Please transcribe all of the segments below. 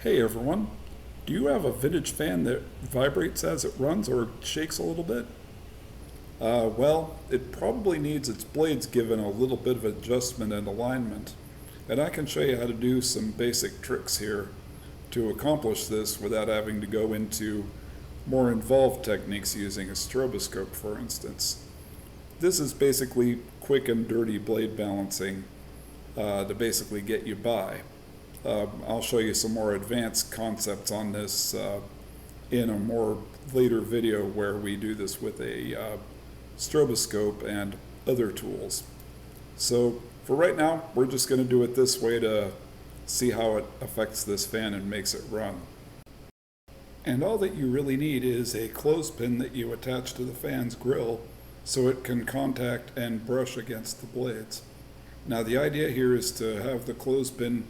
Hey everyone, do you have a vintage fan that vibrates as it runs or shakes a little bit? Well, it probably needs its blades given a little bit of adjustment and alignment. And I can show you how to do some basic tricks here to accomplish this without having to go into more involved techniques using a stroboscope, for instance. This is basically quick and dirty blade balancing to basically get you by. I'll show you some more advanced concepts on this in a more later video where we do this with a stroboscope and other tools. So for right now, we're just going to do it this way to see how it affects this fan and makes it run. And all that you really need is a clothespin that you attach to the fan's grill so it can contact and brush against the blades. Now the idea here is to have the clothespin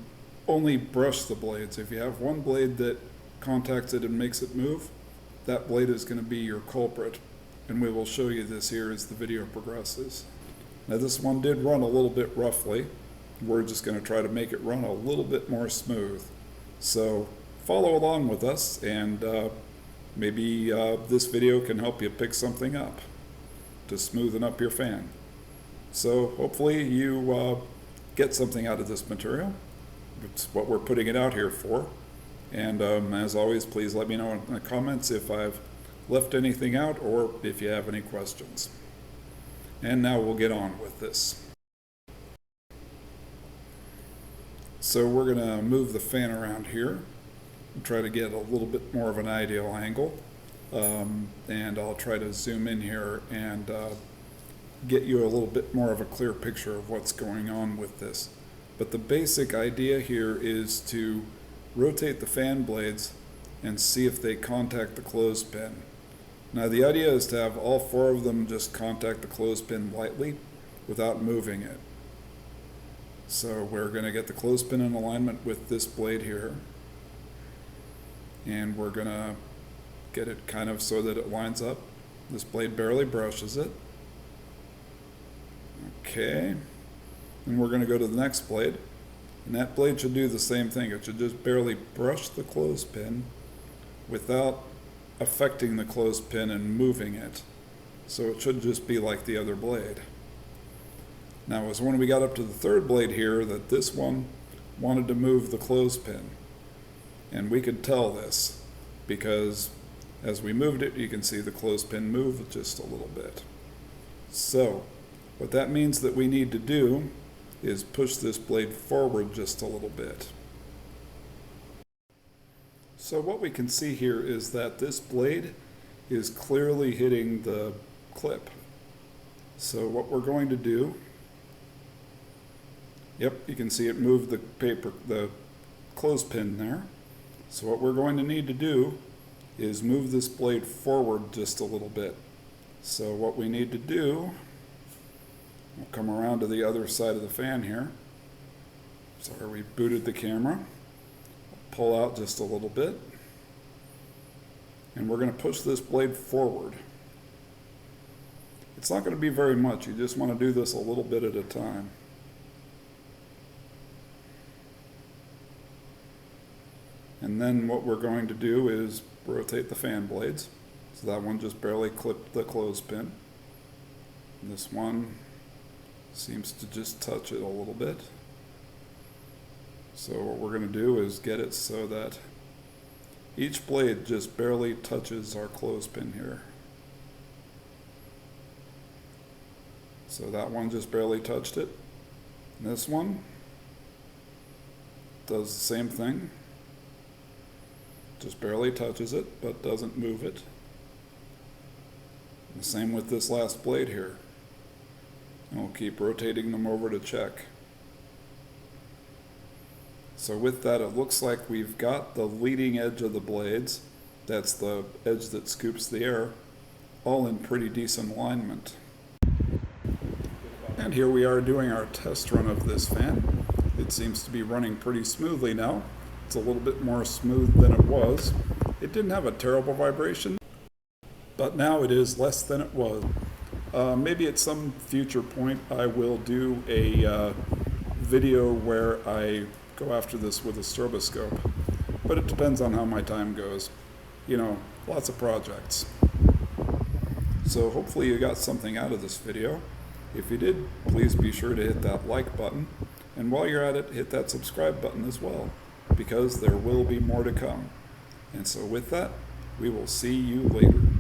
only brush the blades. If you have one blade that contacts it and makes it move, that blade is going to be your culprit. And we will show you this here as the video progresses. Now this one did run a little bit roughly. We're just going to try to make it run a little bit more smooth. So follow along with us and maybe this video can help you pick something up to smoothen up your fan. So hopefully you get something out of this material. It's what we're putting it out here for. And as always, please let me know in the comments if I've left anything out or if you have any questions. And now we'll get on with this. So we're going to move the fan around here and try to get a little bit more of an ideal angle. And I'll try to zoom in here and get you a little bit more of a clear picture of what's going on with this. But the basic idea here is to rotate the fan blades and see if they contact the clothespin. Now the idea is to have all four of them just contact the clothespin lightly without moving it. So we're going to get the clothespin in alignment with this blade here. And we're going to get it kind of so that it lines up. This blade barely brushes it. Okay. And we're going to go to the next blade, and that blade should do the same thing. It should just barely brush the clothespin without affecting the clothespin and moving it. So it should just be like the other blade. Now it was when we got up to the third blade here that this one wanted to move the clothespin. And we could tell this because as we moved it, you can see the clothespin move just a little bit. So what that means that we need to do is push this blade forward just a little bit. So what we can see here is that this blade is clearly hitting the clip. So what we're going to do, yep, you can see it moved the clothespin there. So what we're going to need to do is move this blade forward just a little bit. So what we need to do, we'll come around to the other side of the fan here. Sorry, we booted the camera. Pull out just a little bit. And we're going to push this blade forward. It's not going to be very much. You just want to do this a little bit at a time. And then what we're going to do is rotate the fan blades. So that one just barely clipped the clothespin. This one seems to just touch it a little bit. So what we're going to do is get it so that each blade just barely touches our clothespin here. So that one just barely touched it. And this one does the same thing. Just barely touches it, but doesn't move it. And the same with this last blade here. And we'll keep rotating them over to check. So with that, it looks like we've got the leading edge of the blades, that's the edge that scoops the air, all in pretty decent alignment. And here we are doing our test run of this fan. It seems to be running pretty smoothly now. It's a little bit more smooth than it was. It didn't have a terrible vibration, but now it is less than it was. Maybe at some future point I will do a video where I go after this with a stroboscope. but it depends on how my time goes. You know, lots of projects. So hopefully you got something out of this video. If you did, please be sure to hit that like button. And while you're at it, hit that subscribe button as well, because there will be more to come. And so with that, we will see you later.